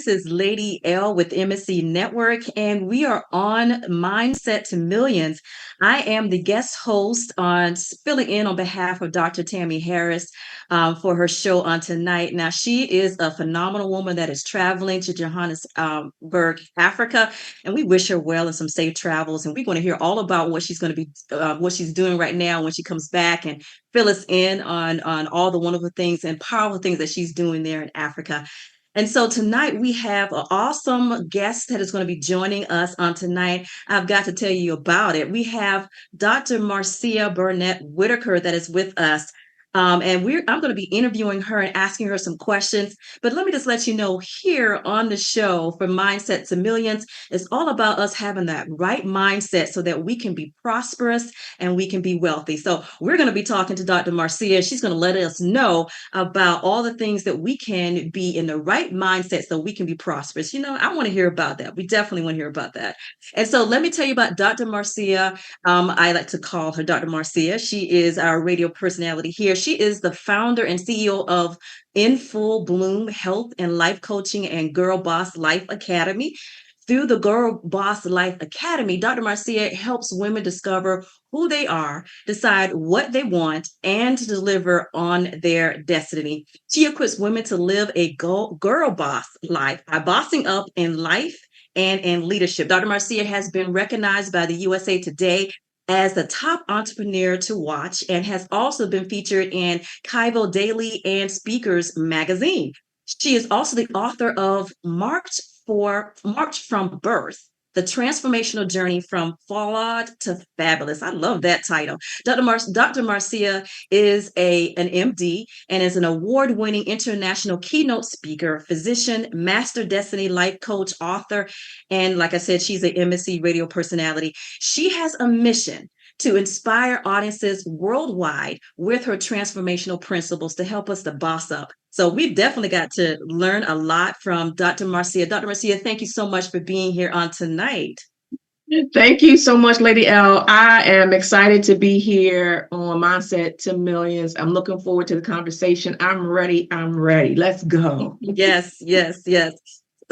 This is Lady L with MSC Network, and we are on Mindset to Millions. I am the guest host on filling in on behalf of Dr. Tammie Harris for her show on tonight. Now, she is a phenomenal woman that is traveling to Johannesburg, Africa, and we wish her well and some safe travels. And we're going to hear all about what she's going to be, what she's doing right now when she comes back, and fill us in on all the wonderful things and powerful things that she's doing there in Africa. And so tonight we have an awesome guest that is going to be joining us on tonight. I've got to tell you about it. We have Dr. Marcea Whitaker that is with us. I'm going to be interviewing her and asking her some questions. But let me just let you know here on the show for Mindset to Millions, it's all about us having that right mindset so that we can be prosperous and we can be wealthy. So we're going to be talking to Dr. Marcea. She's going to let us know about all the things that we can be in the right mindset so we can be prosperous. I want to hear about that. We definitely want to hear about that. And so let me tell you about Dr. Marcea. I like to call her Dr. Marcea. She is our radio personality here. She is the founder and CEO of In Full Bloom Health and Life Coaching and Girl Boss Life Academy. Through the Girl Boss Life Academy, Dr. Marcea helps women discover who they are, decide what they want, and to deliver on their destiny. She equips women to live a girl boss life by bossing up in life and in leadership. Dr. Marcea has been recognized by the USA Today as the top entrepreneur to watch and has also been featured in Kaivo Daily and Speakers Magazine. She is also the author of March from Birth, the transformational journey from flawed to fabulous. I love that title. Dr. Marcea is an MD and is an award-winning international keynote speaker, physician, master destiny life coach, author, and like I said, she's an MSC radio personality. She has a mission to inspire audiences worldwide with her transformational principles to help us to boss up. So we've definitely got to learn a lot from Dr. Marcea. Dr. Marcea, thank you so much for being here on tonight. Thank you so much, Lady L. I am excited to be here on Mindset to Millions. I'm looking forward to the conversation. I'm ready. Let's go. Yes, yes, yes.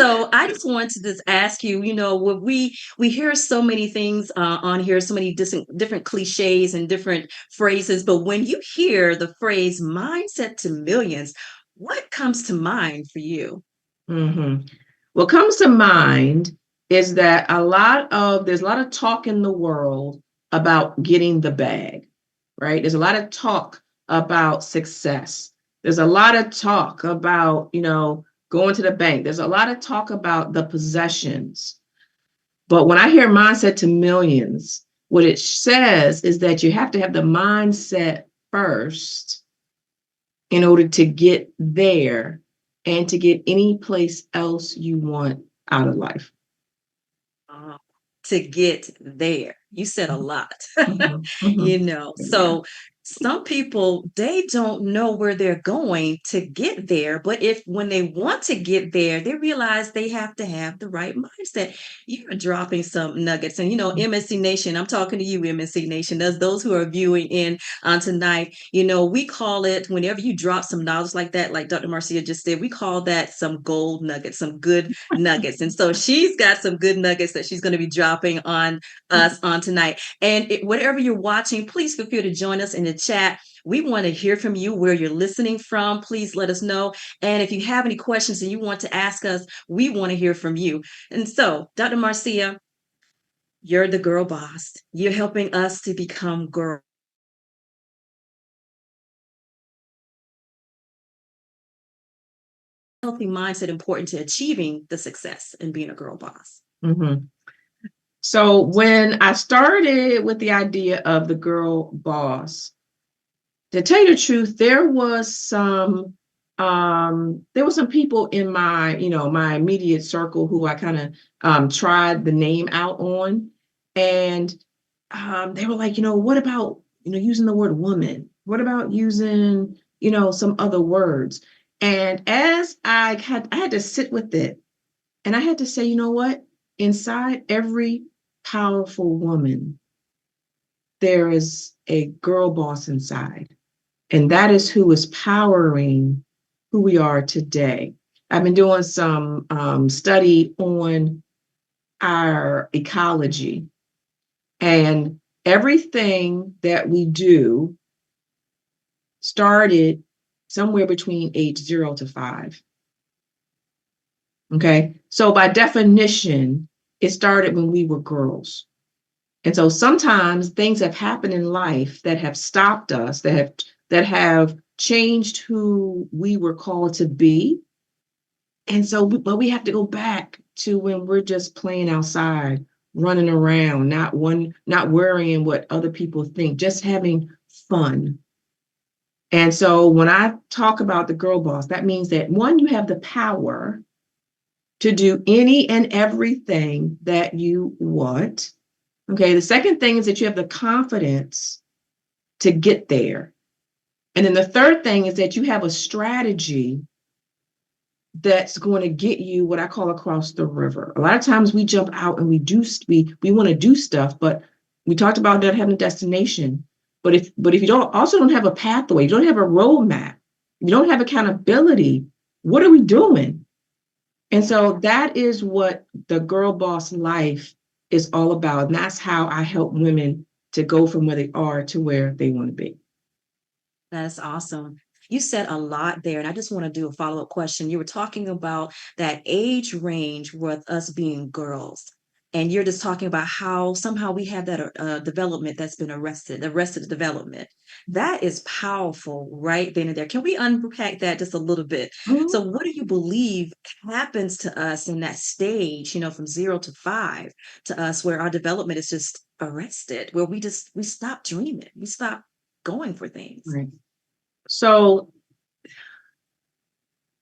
So I just wanted to just ask you, what we hear so many things on here, so many different cliches and different phrases, but when you hear the phrase mindset to millions, what comes to mind for you? What comes to mind is that there's a lot of talk in the world about getting the bag, right? There's a lot of talk about success. There's a lot of talk about, going to the bank. There's a lot of talk about the possessions. But when I hear mindset to millions, what it says is that you have to have the mindset first in order to get there and to get any place else you want out of life. Uh, to get there. You said a lot. Yeah. So some people, they don't know where they're going to get there, but if when they want to get there, they realize they have to have the right mindset. You're dropping some nuggets. And MSC Nation, I'm talking to you, MSC Nation. Those who are viewing in on tonight, we call it, whenever you drop some knowledge like that, like Dr. Marcea just said, we call that some gold nuggets, some good nuggets. And so she's got some good nuggets that she's going to be dropping on us on tonight. And whatever you're watching, please feel free to join us in the chat. We want to hear from you where you're listening from. Please let us know. And if you have any questions and you want to ask us, we want to hear from you. And so, Dr. Marcea, you're the girl boss. You're helping us to become girl. Healthy mindset important to achieving the success and being a girl boss. Mm-hmm. So when I started with the idea of the girl boss, to tell you the truth, there was some people in my, my immediate circle who I kind of tried the name out on, and they were like, what about, using the word woman? What about using, some other words? And as I had to sit with it, and I had to say, you know what? Inside every powerful woman, there is a girl boss inside. And that is who is powering who we are today. I've been doing some study on our ecology, and everything that we do started somewhere between age 0 to 5. Okay. So by definition, it started when we were girls. And so sometimes things have happened in life that have stopped us, that have changed who we were called to be. And so, but we have to go back to when we're just playing outside, running around, not worrying what other people think, just having fun. And so when I talk about the girl boss, that means that one, you have the power to do any and everything that you want. Okay. The second thing is that you have the confidence to get there. And then the third thing is that you have a strategy that's going to get you what I call across the river. A lot of times we jump out and we want to do stuff, but we talked about not having a destination. But if you don't have a pathway, you don't have a roadmap, you don't have accountability, what are we doing? And so that is what the girl boss life is all about. And that's how I help women to go from where they are to where they want to be. That's awesome. You said a lot there, and I just want to do a follow-up question. You were talking about that age range with us being girls, and you're just talking about how somehow we have that development that's been arrested development. That is powerful right then and there. Can we unpack that just a little bit? Mhm. So, what do you believe happens to us in that stage, from 0 to 5 to us, where our development is just arrested, where we stop dreaming, we stop going for things? Right. So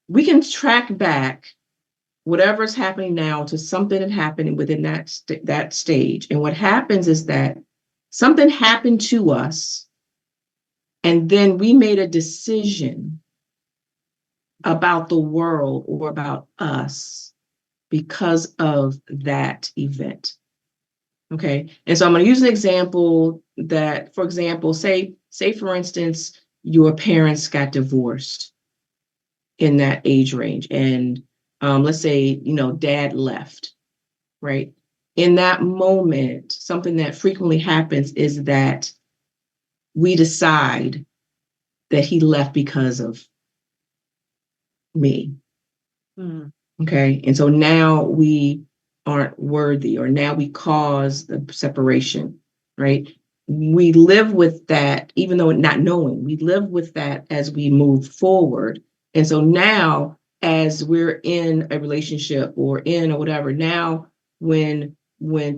we can track back whatever's happening now to something that happened within that stage. And what happens is that something happened to us, and then we made a decision about the world or about us because of that event. Okay. And so I'm going to use an example that, for example, say for instance, your parents got divorced in that age range. And let's say, dad left, right? In that moment, something that frequently happens is that we decide that he left because of me. Mm, Okay. And so now we aren't worthy, or now we cause the separation, right? We live with that, even though not knowing, we live with that as we move forward. And so now, as we're in a relationship or whatever, now when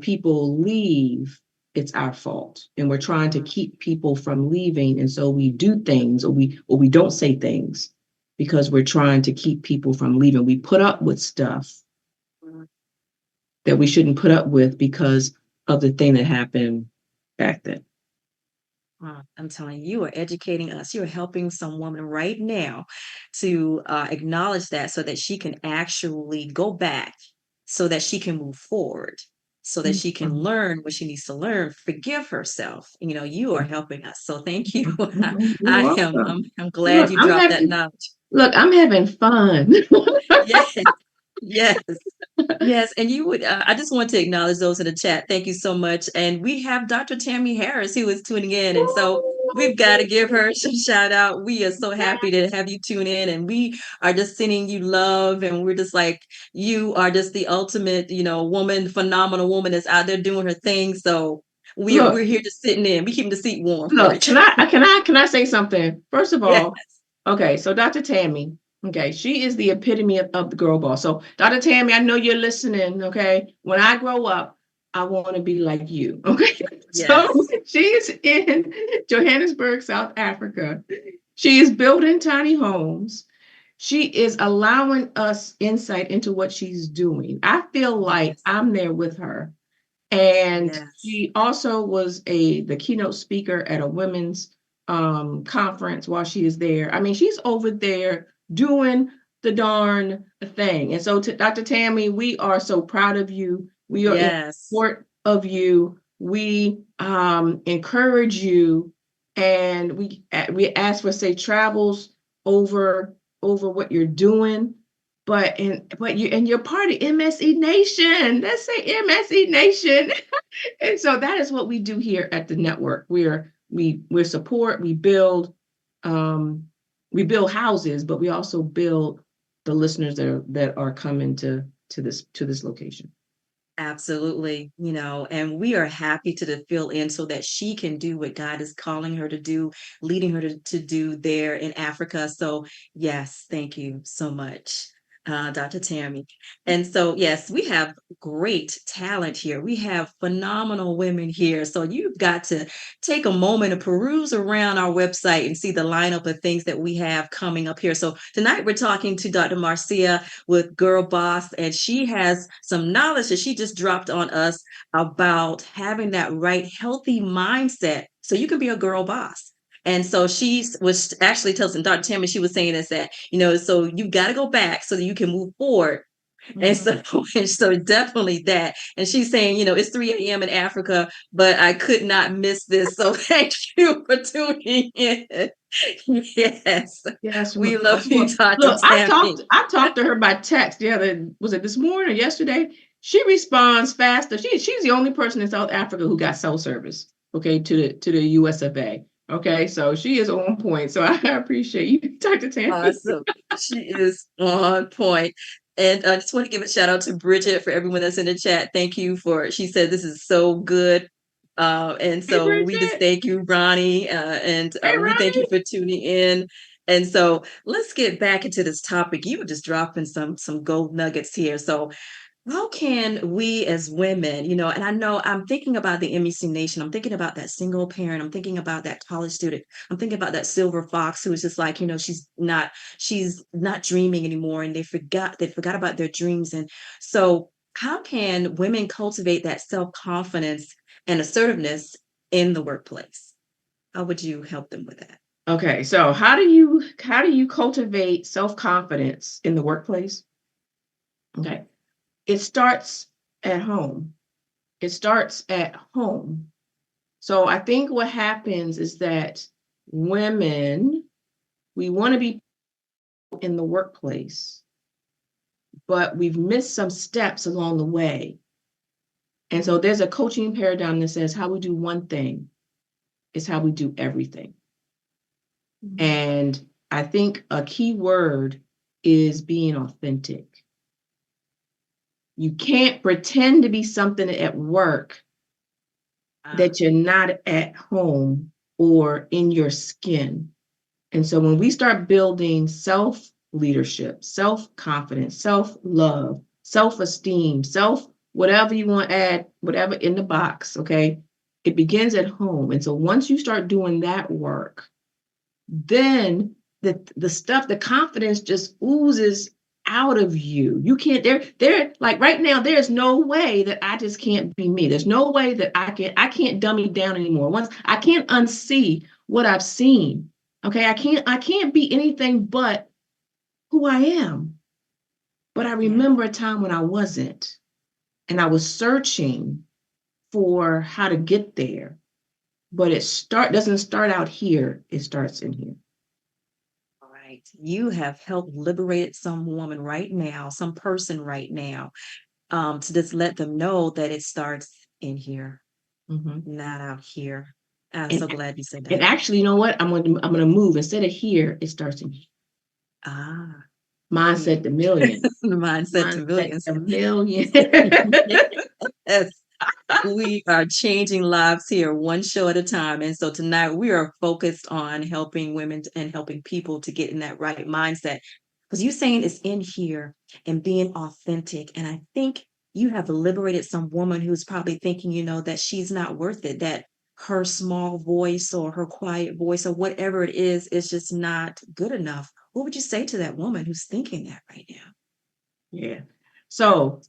people leave, it's our fault. And we're trying to keep people from leaving. And so we do things, or we don't say things because we're trying to keep people from leaving. We put up with stuff mm. that we shouldn't put up with because of the thing that happened back then. I'm telling you, you are educating us. You are helping some woman right now to acknowledge that so that she can actually go back, so that she can move forward, so that she can Mhm. learn what she needs to learn, forgive herself. You are helping us. So thank you. You're I am I'm, welcome. I'm glad Look, you I'm dropped that having knowledge. I'm having fun. Yes, yes. Yes, and I just want to acknowledge those in the chat. Thank you so much. And we have Dr. Tammie Harris who is tuning in. And so we've got to give her some shout out. We are so happy to have you tune in, and we are just sending you love. And we're just like, you are just the ultimate, woman, phenomenal woman that's out there doing her thing. So we're Look, here just sitting in. We keeping the seat warm for you. look, can I say something? First of Yes, all, okay, so Dr. Tammie, okay, she is the epitome of the girl boss. So Dr. Tammie, I know you're listening, okay? When I grow up, I want to be like you, okay? So yes, she's in Johannesburg, South Africa. She is building tiny homes. She is allowing us insight into what she's doing. I feel like yes, I'm there with her. And yes, she also was the keynote speaker at a women's conference while she is there. I mean, she's over there doing the darn thing. And so, Dr. Tammie, we are so proud of you. We are in yes, support of you. We encourage you, and we ask for safe travels over what you're doing. but you're part of MSE Nation. Let's say MSE Nation. And so that is what we do here at the network. We support, we build houses, but we also build the listeners that are coming to this location. Absolutely, and we are happy to fill in so that she can do what God is calling her to do, leading her to do there in Africa. So, yes, thank you so much, Dr. Tammie. And so, yes, we have great talent here. We have phenomenal women here. So, you've got to take a moment to peruse around our website and see the lineup of things that we have coming up here. So, tonight we're talking to Dr. Marcea with Girl Boss, and she has some knowledge that she just dropped on us about having that right healthy mindset so you can be a girl boss. And so she was actually telling Dr. Tammie, she was saying is that, so you got to go back so that you can move forward. And so, and so definitely that. And she's saying, it's 3 a.m. in Africa, but I could not miss this. So thank you for tuning in. Yes. Yes, We love you, Dr. Look, Tammie. I talked to her by text. Was it this morning or yesterday? She responds faster. She's the only person in South Africa who got cell service, okay, to the US of A. Okay, so she is on point. So I appreciate you, Dr. Tammie. Awesome. She is on point. And I just want to give a shout out to Bridget for everyone that's in the chat. Thank you she said this is so good. And so we just thank you, Ronnie, and we thank you for tuning in. And so let's get back into this topic. You were just dropping some gold nuggets here. So how can we as women, and I know I'm thinking about the MEC Nation, I'm thinking about that single parent, I'm thinking about that college student, I'm thinking about that silver fox who is just like, she's not dreaming anymore, and they forgot about their dreams. And so how can women cultivate that self-confidence and assertiveness in the workplace? How would you help them with that? Okay, so how do you cultivate self-confidence in the workplace? Okay. It starts at home. It starts at home. So I think what happens is that women, we want to be in the workplace, but we've missed some steps along the way. And so there's a coaching paradigm that says how we do one thing is how we do everything. Mm-hmm. And I think a key word is being authentic. You can't pretend to be something at work that you're not at home or in your skin. And so when we start building self-leadership, self-confidence, self-love, self-esteem, whatever you want to add, whatever in the box, okay, it begins at home. And so once you start doing that work, then the stuff, the confidence just oozes out of you. You can't, there like right now, there's no way that I just can't be me. There's no way that I can't dummy down anymore. Once I can't unsee what I've seen. Okay, I can't be anything but who I am. But I remember a time when I wasn't, and I was searching for how to get there. But doesn't start out here, it starts in here. Right. You have helped liberate some woman right now, some person right now, to just let them know that it starts in here, not out here. I'm so glad you said that. And actually, you know what? I'm gonna move. Instead of here, it starts in here. Mindset to millions. Mindset to millions. To millions. Yes. We are changing lives here one show at a time. And so tonight we are focused on helping women and helping people to get in that right mindset. Because you're saying it's in here and being authentic. And I think you have liberated some woman who's probably thinking, that she's not worth it, that her small voice or her quiet voice or whatever it is just not good enough. What would you say to that woman who's thinking that right now? Yeah. So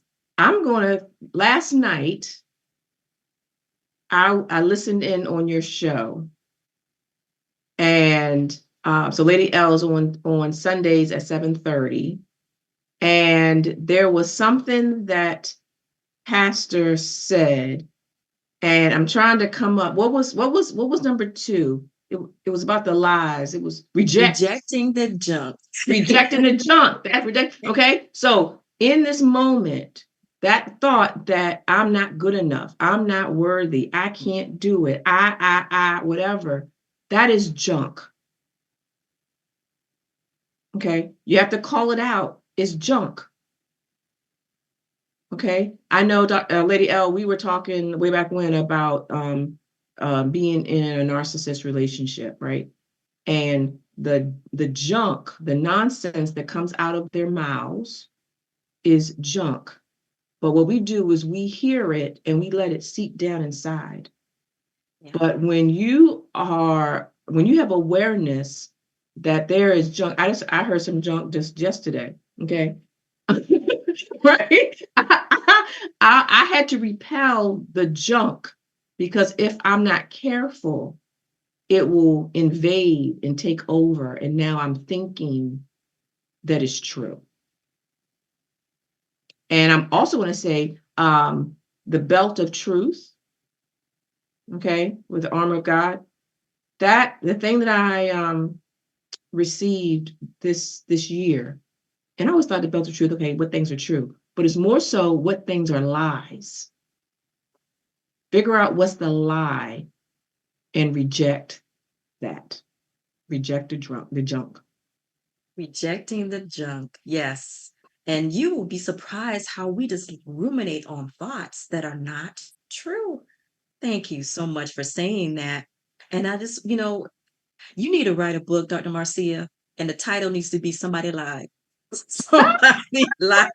last night, I listened in on your show. And so Lady L is on Sundays at 7:30. And there was something that Pastor said, and I'm trying to come up. What was number 2? it was about the lies. It was Rejecting the junk. rejecting the junk. That's reject. Okay. So in this moment, that thought that I'm not good enough, I'm not worthy, I can't do it, whatever, that is junk. Okay. You have to call it out. It's junk. Okay. I know, Lady L, we were talking way back when about being in a narcissist relationship, right? And the junk, the nonsense that comes out of their mouths is junk. But what we do is we hear it and we let it seep down inside. Yeah. But when you have awareness that there is junk, I heard some junk just yesterday. Okay. Right. I had to repel the junk because if I'm not careful, it will invade and take over. And now I'm thinking that is true. And I'm also going to say the belt of truth, okay, with the armor of God. That the thing that I received this year, and I always thought the belt of truth, okay, what things are true, but it's more so what things are lies. Figure out what's the lie and reject that. Reject the junk. Rejecting the junk. Yes. And you will be surprised how we just ruminate on thoughts that are not true. Thank you so much for saying that. And I just, you need to write a book, Dr. Marcea, and the title needs to be Somebody Lied. Somebody lied.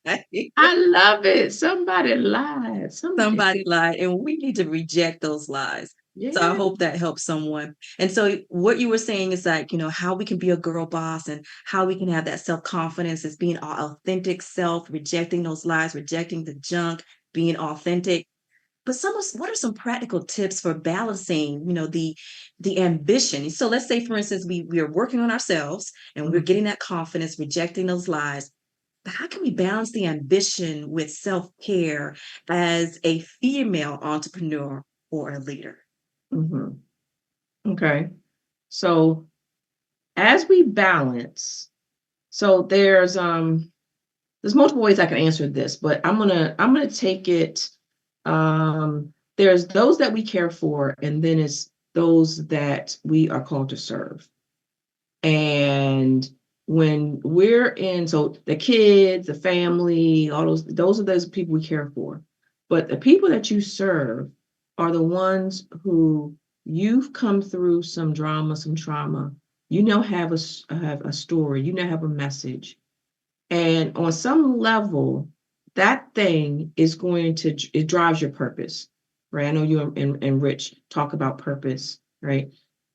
I love it. Somebody lied. Somebody lied, and we need to reject those lies. So I Yeah. hope that helps someone. And so what you were saying is like, how we can be a girl boss and how we can have that self-confidence as being our authentic self, rejecting those lies, rejecting the junk, being authentic. But what are some practical tips for balancing, the ambition? So let's say, for instance, we are working on ourselves and we're Mhm. getting that confidence, rejecting those lies. But how can we balance the ambition with self-care as a female entrepreneur or a leader? Mhm. Okay. So as we balance, so there's multiple ways I can answer this, but I'm gonna take it. There's those that we care for, and then it's those that we are called to serve. And when we're in, so the kids, the family, all those are those people we care for. But the people that you serve are the ones who you've come through some drama, some trauma. You now have a story. You now have a message, and on some level, that thing is going to it drives your purpose, right? I know you and Rich talk about purpose, right?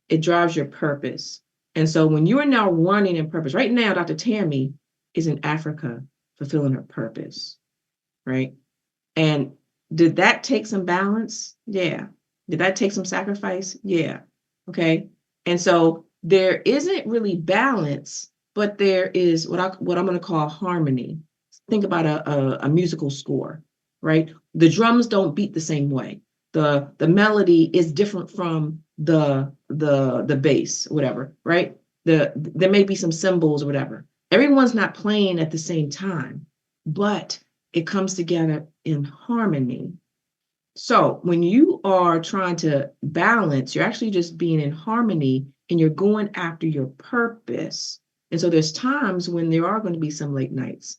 It drives your purpose. And so when you are now running in purpose, right now, Dr. Tammie is in Africa fulfilling her purpose, right? And did that take some balance? Yeah. Did that take some sacrifice? Yeah. Okay. And so there isn't really balance, but there is what I'm going to call harmony. Think about a musical score, right? The drums don't beat the same way. The melody is different from the bass, whatever, right? There may be some cymbals or whatever. Everyone's not playing at the same time, but it comes together in harmony. So when you are trying to balance, you're actually just being in harmony and you're going after your purpose. And so there's times when there are going to be some late nights,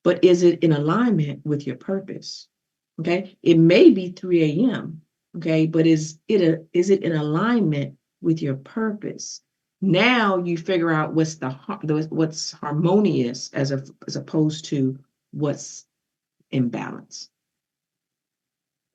but is it in alignment with your purpose? Okay. It may be 3 a.m. Okay. But is it in alignment with your purpose? Now you figure out what's harmonious as opposed to what's imbalance.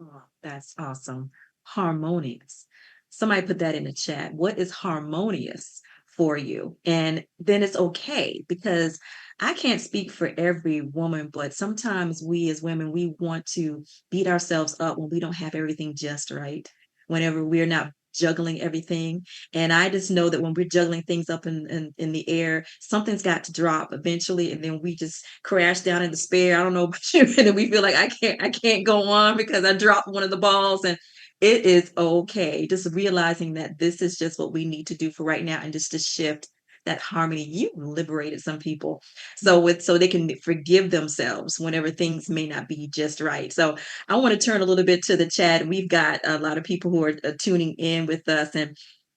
Oh, that's awesome. Harmonious. Somebody put that in the chat. What is harmonious for you? And then it's okay because I can't speak for every woman, but sometimes we as women, we want to beat ourselves up when we don't have everything just right, whenever we're not juggling everything. And I just know that when we're juggling things up in the air, something's got to drop eventually, and then we just crash down in despair. I don't know about you, and then we feel like I can't go on because I dropped one of the balls, and It is okay. Just realizing that this is just what we need to do for right now and just to shift that harmony. You liberated some people. So they can forgive themselves whenever things may not be just right. So I want to turn a little bit to the chat. We've got a lot of people who are tuning in with us, and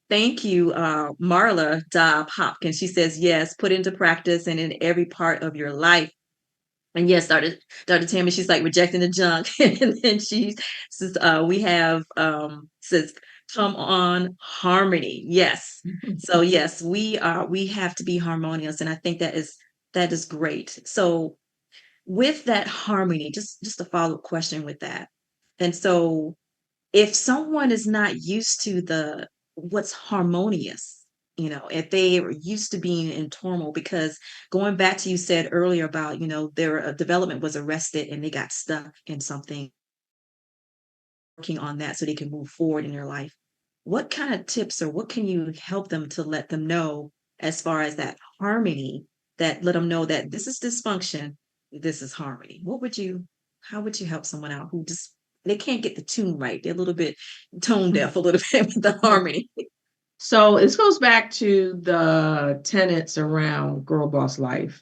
thank you, Marla Dobb Hopkins. She says, yes, put into practice and in every part of your life. And yes, Dr. Tammy, she's like rejecting the junk. And then she says, we have says, come on, harmony. Yes. So yes, we have to be harmonious. And I think that is great. So with that harmony, just a follow-up question with that. And so if someone is not used to the what's harmonious, if they are used to being in turmoil, because going back to you said earlier about, their development was arrested and they got stuck in something, working on that so they can move forward in their life. What kind of tips or what can you help them to let them know as far as that harmony, that let them know that this is dysfunction, this is harmony? How would you help someone out who just, they can't get the tune right? They're a little bit tone deaf a little bit with the harmony. So this goes back to the tenets around girl boss life,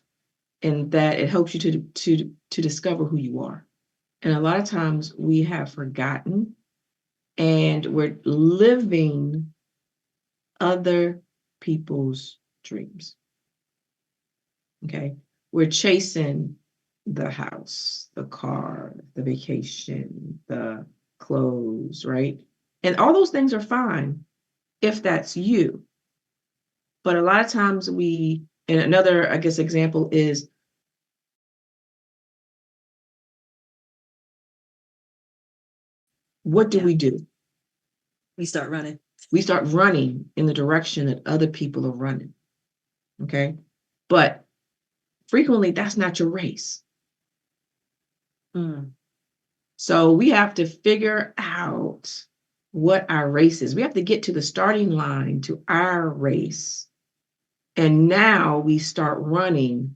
and that it helps you to discover who you are. And a lot of times we have forgotten, and we're living other people's dreams. Okay. We're chasing the house, the car, the vacation, the clothes, right? And all those things are fine if that's you. But a lot of times and another, I guess, example is, what do Yeah, we do? we start running. We start running in the direction that other people are running. Okay. But frequently that's not your race. Mm. So we have to figure out what our race is. We have to get to the starting line to our race. And now we start running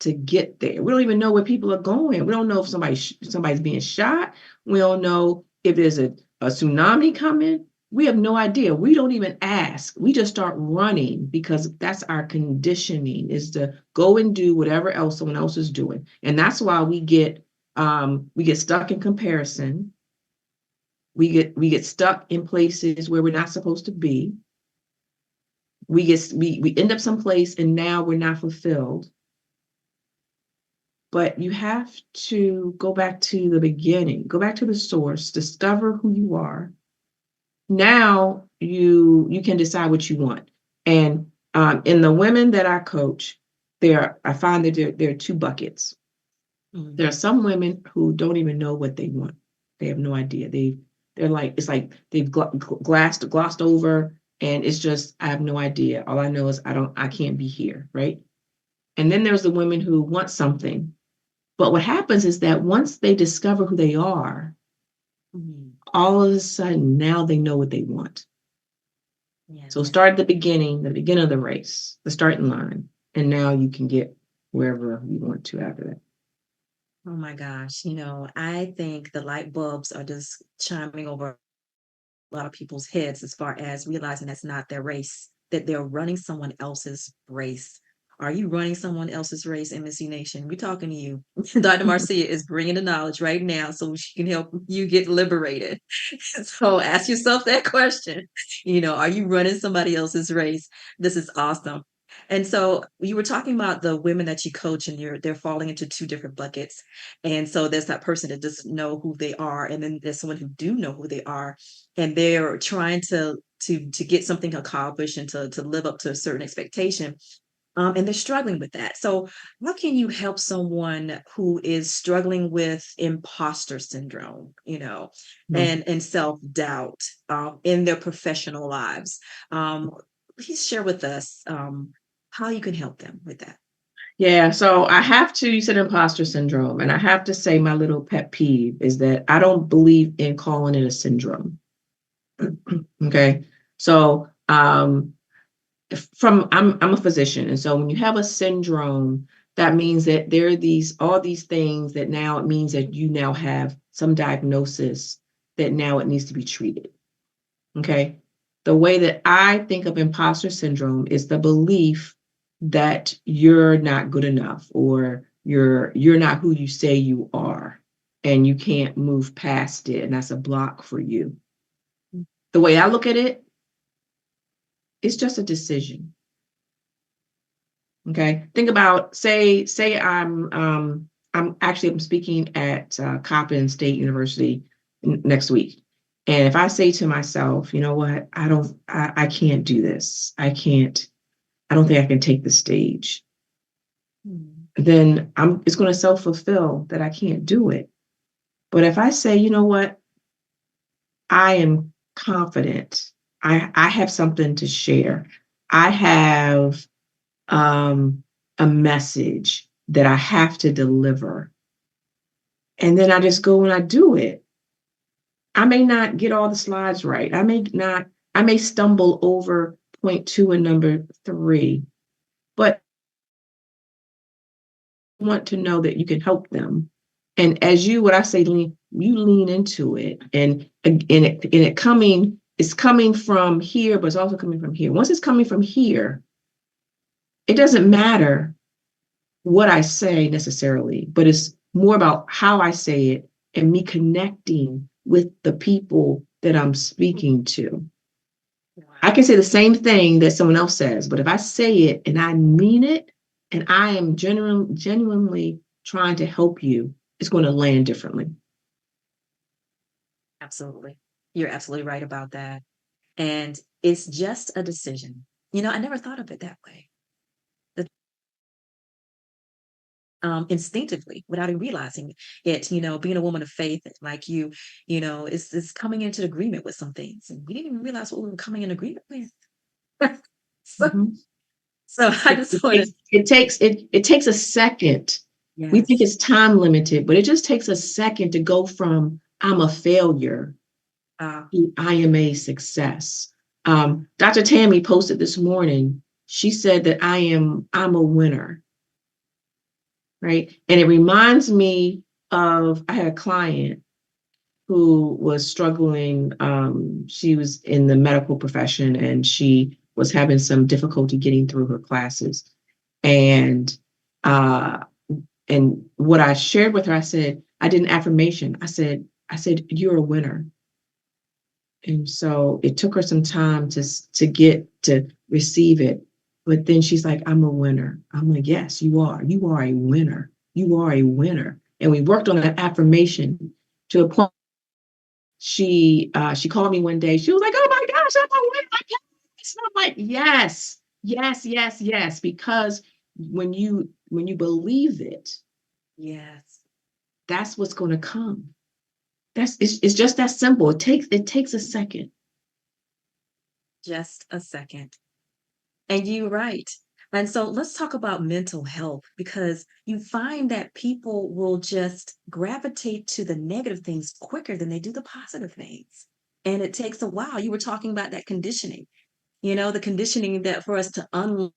to get there. We don't even know where people are going. We don't know if somebody's being shot. We don't know if there's a tsunami coming. We have no idea. We don't even ask. We just start running because that's our conditioning, is to go and do whatever else someone else is doing. And that's why we get stuck in comparison. We get stuck in places where we're not supposed to be. We end up someplace and now we're not fulfilled. But you have to go back to the beginning, go back to the source, discover who you are. Now you can decide what you want. And in the women that I coach, I find that there are two buckets. Mm. There are some women who don't even know what they want. They have no idea. They're like, it's like they've glossed over, and it's just, I have no idea. All I know is I can't be here, right? And then there's the women who want something. But what happens is that once they discover who they are, all of a sudden now they know what they want. Yeah, So yeah. start at the beginning of the race, the starting line, and now you can get wherever you want to after that. Oh my gosh. I think the light bulbs are just chiming over a lot of people's heads as far as realizing that's not their race, that they're running someone else's race. Are you running someone else's race, MSC Nation? We're talking to you. Dr. Marcea is bringing the knowledge right now so she can help you get liberated. So ask yourself that question. Are you running somebody else's race? This is awesome. And so you were talking about the women that you coach, and they're falling into two different buckets. And so there's that person that doesn't know who they are, and then there's someone who do know who they are, and they're trying to get something accomplished and to live up to a certain expectation. And they're struggling with that. So how can you help someone who is struggling with imposter syndrome, and self-doubt in their professional lives? Please share with us how you can help them with that. Yeah, so you said imposter syndrome, and I have to say my little pet peeve is that I don't believe in calling it a syndrome. Okay. So I'm a physician, and so when you have a syndrome, that means that there are all these things that now it means that you now have some diagnosis that now it needs to be treated. Okay. The way that I think of imposter syndrome is the belief that you're not good enough, or you're not who you say you are, and you can't move past it, and that's a block for you. The way I look at it, it's just a decision. Okay. Think about, say I'm speaking at Coppin State University next week. And if I say to myself, you know what, I can't do this. I don't think I can take the stage. Then it's going to self-fulfill that I can't do it. But if I say, you know what, I am confident. I have something to share. I have a message that I have to deliver. And then I just go and I do it. I may not get all the slides right. I may stumble over point 2 and number 3, but I want to know that you can help them. And what I say, you lean into it, and it's coming from here, but it's also coming from here. Once it's coming from here, it doesn't matter what I say necessarily, but it's more about how I say it and me connecting with the people that I'm speaking to. I can say the same thing that someone else says, but if I say it and I mean it, and I am genuinely trying to help you, it's going to land differently. Absolutely. You're absolutely right about that. And it's just a decision. I never thought of it that way. Instinctively, without even realizing it, being a woman of faith like you, is coming into agreement with some things. And we didn't even realize what we were coming in agreement with. so, Mm-hmm. so I just want to. It takes a second. Yes. We think it's time limited, but it just takes a second to go from I'm a failure to I am a success. Dr. Tammie posted this morning. She said that I'm a winner. Right. And it reminds me of, I had a client who was struggling. She was in the medical profession, and she was having some difficulty getting through her classes. And what I shared with her, I said, I did an affirmation. I said, you're a winner. And so it took her some time to get to receive it. But then she's like, I'm a winner. I'm like, yes, you are. You are a winner. You are a winner. And we worked on that affirmation to a point. She called me one day. She was like, oh my gosh, I'm a winner. And I'm like, yes, yes, yes, yes. Because when you believe it, Yes, that's what's going to come. It's just that simple. It takes a second. just a second. And you're right. And so let's talk about mental health, because you find that people will just gravitate to the negative things quicker than they do the positive things. And it takes a while. You were talking about that conditioning, the conditioning that for us to unlearn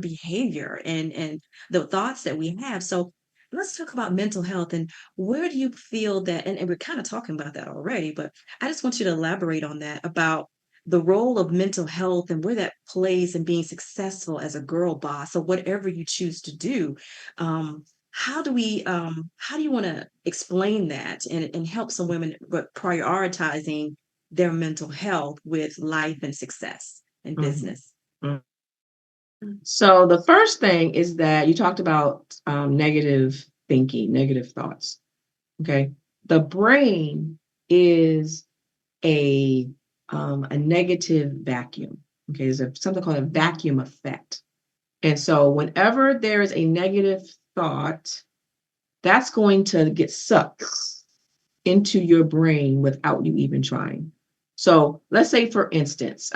behavior and the thoughts that we have. So let's talk about mental health, and where do you feel that, and we're kind of talking about that already, but I just want you to elaborate on that, about the role of mental health and where that plays in being successful as a girl boss, or whatever you choose to do. How do you want to explain that and help some women, but prioritizing their mental health with life and success and business? Mm-hmm. So the first thing is that you talked about negative thinking, negative thoughts. Okay. The brain is a negative vacuum. Okay. There's something called a vacuum effect. And so whenever there is a negative thought, that's going to get sucked into your brain without you even trying. So let's say, for instance,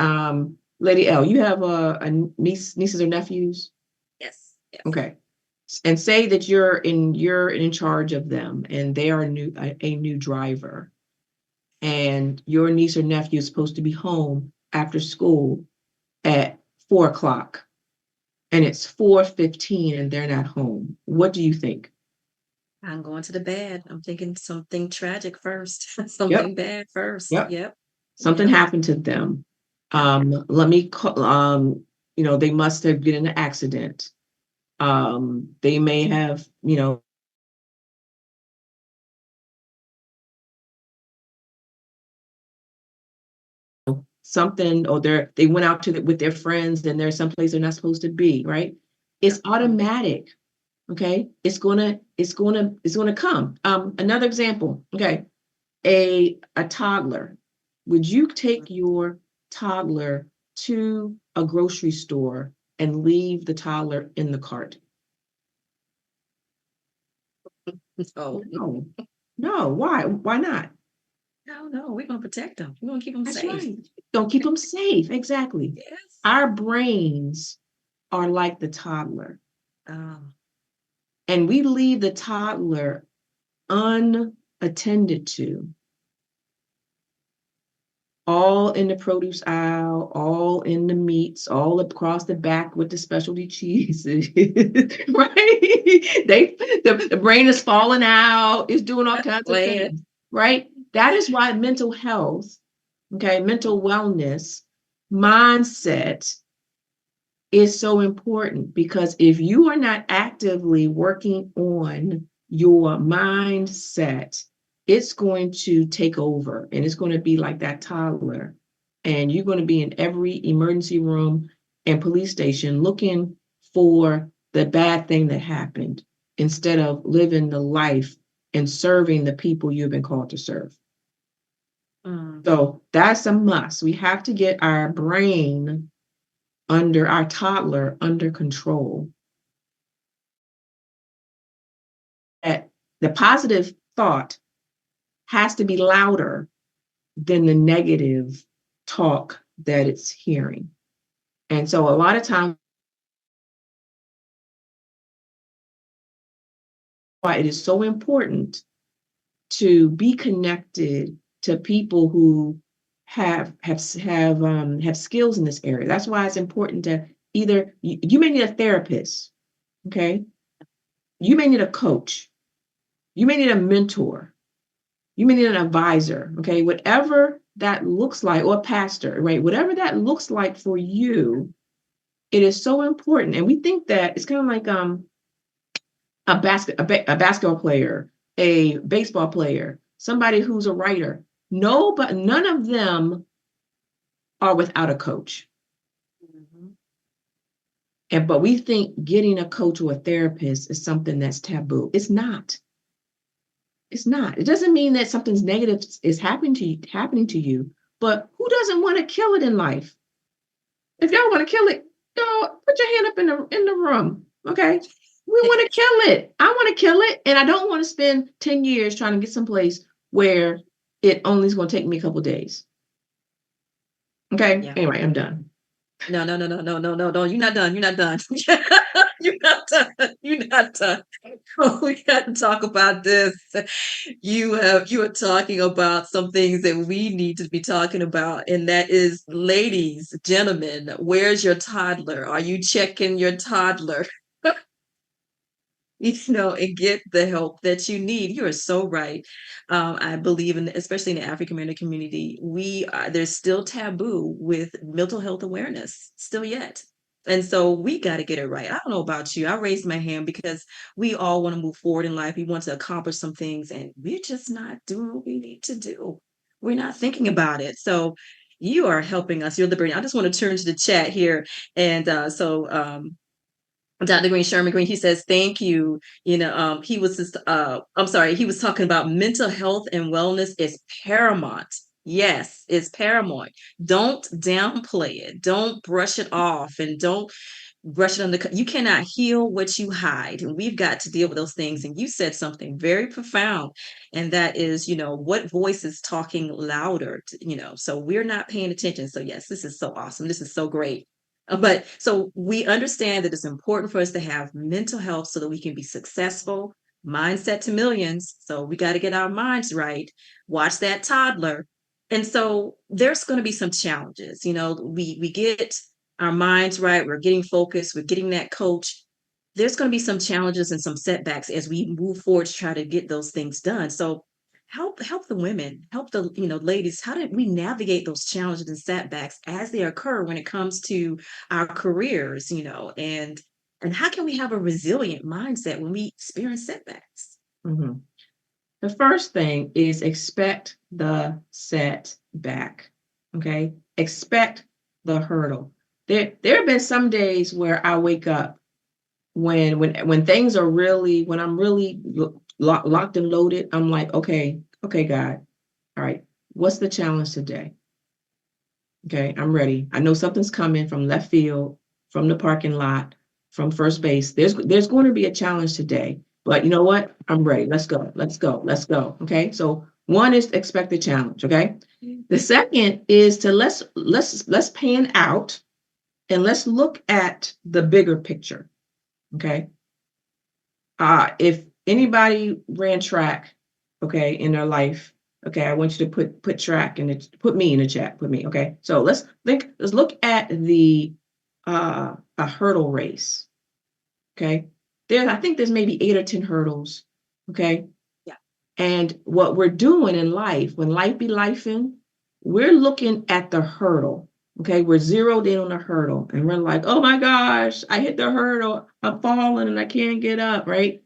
Lady L, you have a nieces or nephews? Yes. Yes. Okay. And say that you're in charge of them, and they are a new driver, and your niece or nephew is supposed to be home after school at 4 o'clock, and it's 4:15 and they're not home. What do you think? I'm going to the bad. I'm thinking something tragic first, Yep, something bad first. yep. Yep, Something yep, happened to them. yep. Let me call, they must have been in an accident. They may have, something, or they went out with their friends and they're someplace they're not supposed to be, right? It's Mhm. automatic. Okay. It's gonna come. Another example, okay, a toddler. Would you take your toddler to a grocery store and leave the toddler in the cart? So, No. No. Why not? no, no, we're gonna protect them. We're gonna keep them That's safe. right. Don't keep them safe. Exactly. Yes. Our brains are like the toddler, Um, and we leave the toddler unattended to, all in the produce aisle, all in the meats, all across the back with the specialty cheeses, right? The brain is falling out, it's doing all kinds of glad. things, right? That is why mental health, okay, mental wellness, mindset is so important, because if you are not actively working on your mindset, it's going to take over and it's going to be like that toddler. And you're going to be in every emergency room and police station looking for the bad thing that happened instead of living the life and serving the people you've been called to serve. Mm, So that's a must. We have to get our brain under our toddler under control. That the positive thought has to be louder than the negative talk that it's hearing. And so a lot of times, why it is so important to be connected to people who have skills in this area. That's why it's important to either you may need a therapist, okay? You may need a coach. You may need a mentor. You may need an advisor, okay? Whatever that looks like, or a pastor, right? Whatever that looks like for you, it is so important. And we think that it's kind of like a basketball player, a baseball player, somebody who's a writer. No, but none of them are without a coach. mhm. But we think getting a coach or a therapist is something that's taboo. It's not. It's not. It doesn't mean that something's negative is happening to you, but who doesn't want to kill it in life? If y'all want to kill it, y'all put your hand up in the room. Okay. We want to kill it. I want to kill it. And I don't want to spend 10 years trying to get someplace where it only is going to take me a couple days. Okay. Yeah. Anyway, I'm done. No, no, no, no, no, no, no, no. You're not done. You're not done. You're not done. You're not done. We got to talk about this. You are talking about some things that we need to be talking about, and that is, ladies, gentlemen, where's your toddler? Are you checking your toddler? And get the help that you need. You are so right. I believe in, especially in the African American community, there's still taboo with mental health awareness, still yet. And so we got to get it right. I don't know about you. I raised my hand because we all want to move forward in life. We want to accomplish some things, and we're just not doing what we need to do. We're not thinking about it. So you are helping us. You're liberating. I just want to turn to the chat here. And Dr. Green, Sherman Green, he says, thank you. He was just, I'm sorry, he was talking about mental health and wellness is paramount. Yes, it's paramount. Don't downplay it. Don't brush it off, and don't brush it under. You cannot heal what you hide. And we've got to deal with those things. And you said something very profound. And that is, what voice is talking louder, so we're not paying attention. So yes, this is so awesome. This is so great. But so we understand that it's important for us to have mental health so that we can be successful. Mindset to millions. So we got to get our minds right. Watch that toddler. And so there's going to be some challenges. We get our minds right. We're getting focused. We're getting that coach. there's going to be some challenges and some setbacks as we move forward to try to get those things done. So help the women, help the ladies. How do we navigate those challenges and setbacks as they occur when it comes to our careers, and how can we have a resilient mindset when we experience setbacks? Mhm. The first thing is expect the setback. Okay. Expect the hurdle. There have been some days where I wake up when things are really, when I'm really locked and loaded. I'm like, okay, God, all right, what's the challenge today? Okay, I'm ready. I know something's coming from left field, from the parking lot, from first base. There's going to be a challenge today. But you know what? I'm ready. Let's go. Let's go. Let's go. Okay. So one is expect the challenge. Okay. The second is to let's pan out and let's look at the bigger picture. Okay. If anybody ran track, okay, in their life, okay, I want you to put track and put me in the chat, put me, okay. So let's look at the a hurdle race, okay. I think there's maybe 8 or 10 hurdles, okay. Yeah. And what we're doing in life, when life be lifing, we're looking at the hurdle. Okay, we're zeroed in on the hurdle and we're like, oh my gosh, I hit the hurdle, I'm falling and I can't get up, right?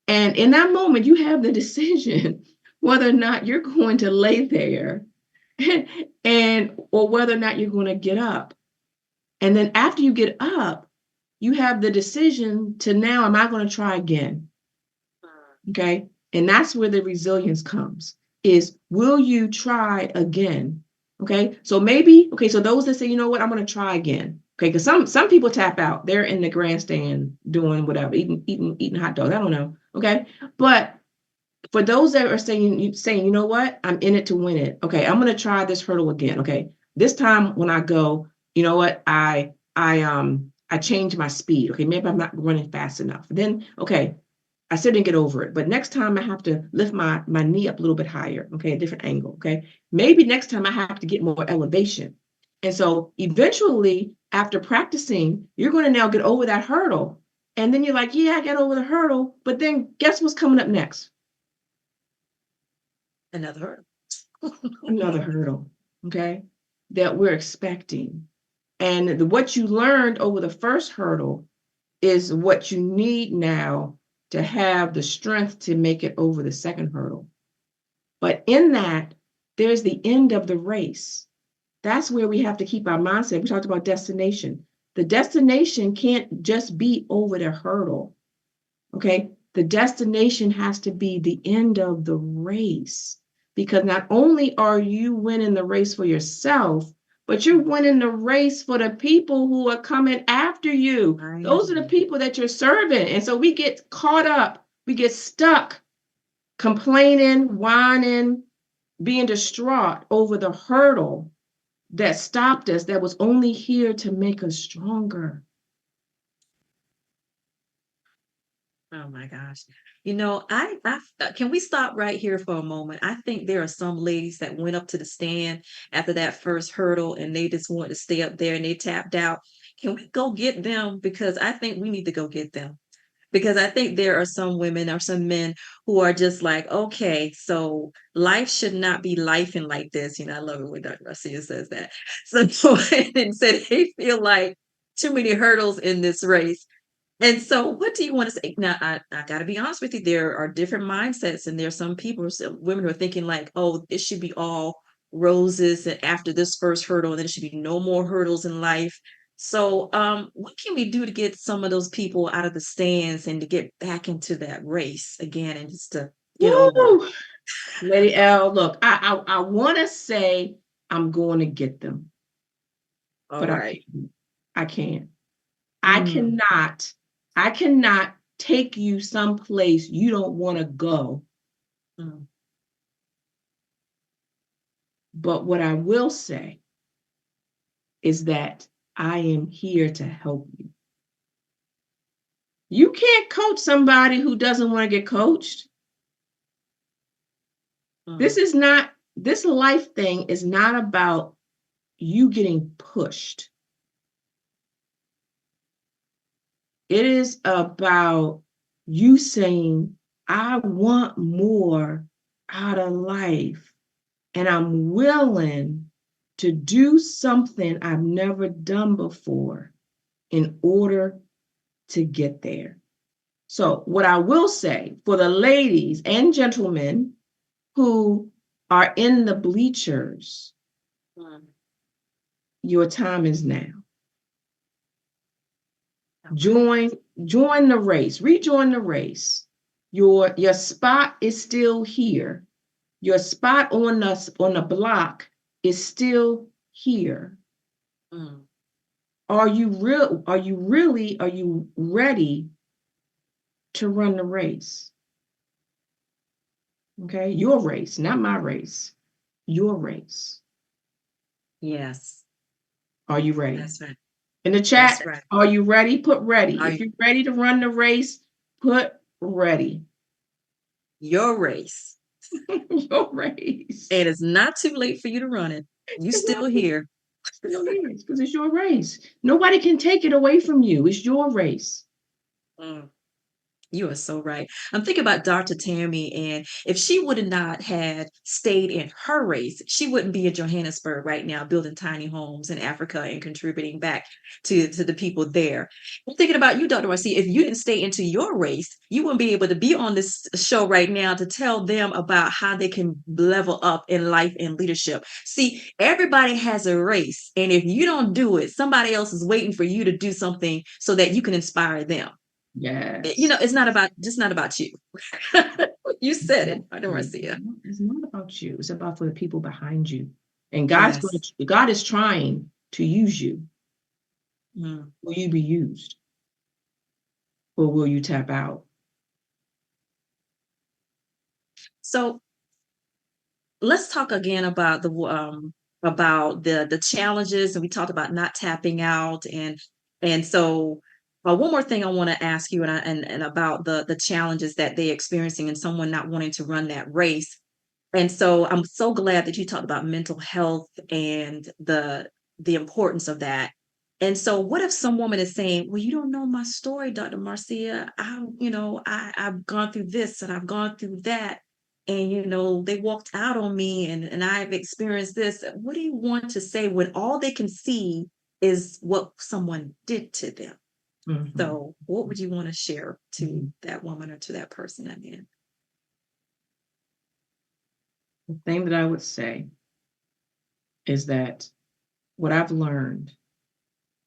And in that moment, you have the decision whether or not you're going to lay there and or whether or not you're going to get up. And then after you get up, you have the decision to now, am I going to try again? Okay. And that's where the resilience comes is will you try again? Okay. So maybe, okay, so those that say, you know what, I'm going to try again. Okay, because some people tap out. They're in the grandstand doing whatever, eating hot dogs. I don't know. Okay. But for those that are saying, you know what, I'm in it to win it. Okay, I'm gonna try this hurdle again. Okay. This time when I go, you know what, I change my speed. Okay, maybe I'm not running fast enough. Then, okay, I still didn't get over it. But next time I have to lift my knee up a little bit higher, okay, a different angle. Okay. Maybe next time I have to get more elevation. And so eventually, after practicing, you're going to now get over that hurdle. And then you're like, yeah, I got over the hurdle. But then guess what's coming up next? Another Another hurdle. Okay. That we're expecting. And what you learned over the first hurdle is what you need now to have the strength to make it over the second hurdle. But in that, there's the end of the race. That's where we have to keep our mindset. We talked about destination. The destination can't just be over the hurdle. Okay. The destination has to be the end of the race because not only are you winning the race for yourself, but you're winning the race for the people who are coming after you. Those are the people that you're serving. And so we get caught up, we get stuck complaining, whining, being distraught over the hurdle that stopped us, that was only here to make us stronger. Oh my gosh. Can we stop right here for a moment? I think there are some ladies that went up to the stand after that first hurdle and they just wanted to stay up there and they tapped out. Can we go get them? Because I think we need to go get them. Because I think there are some women or some men who are just like, okay, so life should not be lifing like this. I love it when Dr. Marcea says that. So and said they feel like too many hurdles in this race. And so, what do you want to say? Now, I got to be honest with you. There are different mindsets, and there's some people, some women who are thinking like, "Oh, it should be all roses, and after this first hurdle, then it should be no more hurdles in life." So, what can we do to get some of those people out of the stands and to get back into that race again, and just to get over? Woo! Lady L, look, I want to say I'm going to get them, All but I right. can't. I can't. I Mm, cannot. I cannot take you someplace you don't want to go. mm. But what I will say is that I am here to help you. You can't coach somebody who doesn't want to get coached. Mm. This life thing is not about you getting pushed. It is about you saying, I want more out of life, and I'm willing to do something I've never done before in order to get there. So, what I will say for the ladies and gentlemen who are in the bleachers, your time is now. Join the race, rejoin the race. Your spot is still here. Your spot on the block is still here. Mm. Are you ready to run the race? Okay, your race, not my race. Your race. Yes. Are you ready? That's right. In the That's chat, right. are you ready? Put ready. Are If you're ready to run the race, put ready. Your race. Your race. And it's not too late for you to run it. You It's still not- here. Still is, because it's your race. Nobody can take it away from you. It's your race. Mm. You are so right. I'm thinking about Dr. Tammie, and if she would have not had stayed in her race, she wouldn't be in Johannesburg right now, building tiny homes in Africa and contributing back to the people there. I'm thinking about you, Dr. Marcea. If you didn't stay into your race, you wouldn't be able to be on this show right now to tell them about how they can level up in life and leadership. See, everybody has a race, and if you don't do it, somebody else is waiting for you to do something so that you can inspire them. Yes. It's not about you. You said it, Dr. Marcea. It's not about you. It's about for the people behind you. And God is trying to use you. Mm. Will you be used? Or will you tap out? So let's talk again about the challenges, and we talked about not tapping out, and so one more thing I want to ask you, and about the challenges that they're experiencing, and someone not wanting to run that race. And so I'm so glad that you talked about mental health and the importance of that. And so what if some woman is saying, well, you don't know my story, Dr. Marcea. I've gone through this and I've gone through that. And they walked out on me, and I've experienced this. What do you want to say when all they can see is what someone did to them? Mm-hmm. So what would you want to share to that woman or to that person? The thing that I would say is that what I've learned,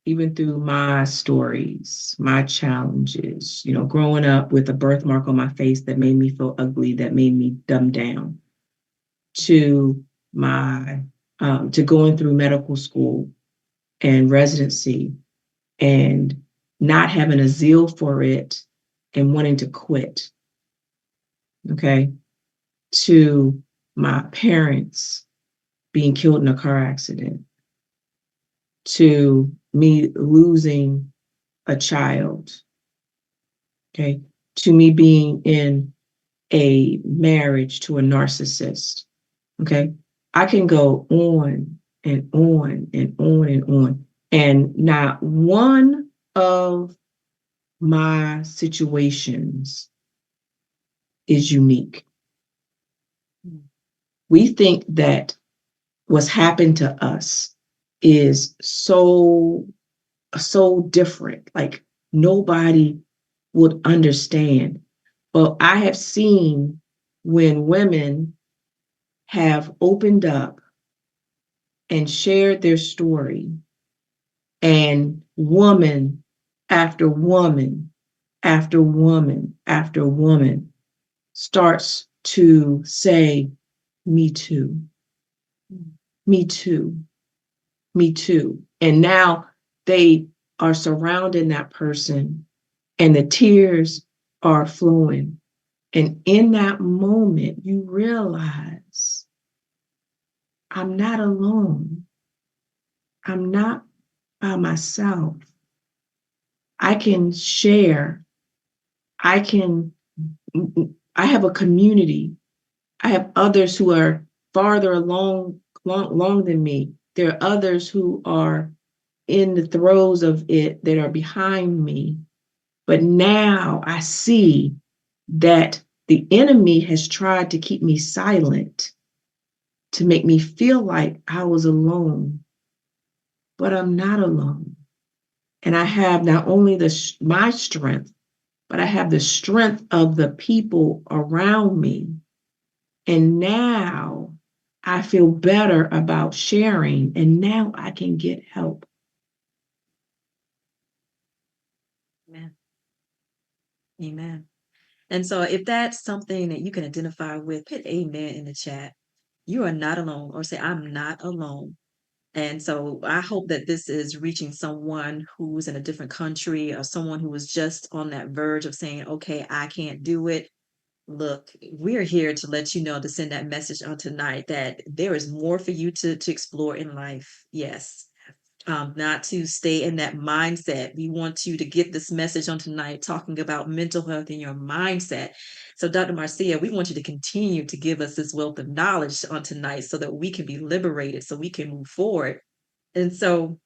even through my stories, my challenges, growing up with a birthmark on my face that made me feel ugly, that made me dumb down, to my to going through medical school and residency and not having a zeal for it and wanting to quit. Okay. To my parents being killed in a car accident, to me losing a child, okay, to me being in a marriage to a narcissist, okay. I can go on and on and on and on. And not one of my situations is unique. We think that what's happened to us is so different, like nobody would understand. But I have seen when women have opened up and shared their story, and woman after woman after woman after woman starts to say, me too, me too, me too. And now they are surrounding that person and the tears are flowing. And in that moment, you realize I'm not alone. I'm not by myself. I can share. I can, I have a community. I have others who are farther along than me. There are others who are in the throes of it that are behind me. But now I see that the enemy has tried to keep me silent to make me feel like I was alone, but I'm not alone. And I have not only my strength, but I have the strength of the people around me. And now I feel better about sharing, and now I can get help. Amen. Amen. And so if that's something that you can identify with, put amen in the chat. You are not alone, or say, I'm not alone. And so I hope that this is reaching someone who's in a different country, or someone who was just on that verge of saying, okay, I can't do it. Look, we're here to let you know, to send that message on tonight, that there is more for you to explore in life. Yes. Not to stay in that mindset. We want you to get this message on tonight, talking about mental health and your mindset. So, Dr. Marcea, we want you to continue to give us this wealth of knowledge on tonight so that we can be liberated, so we can move forward. And so,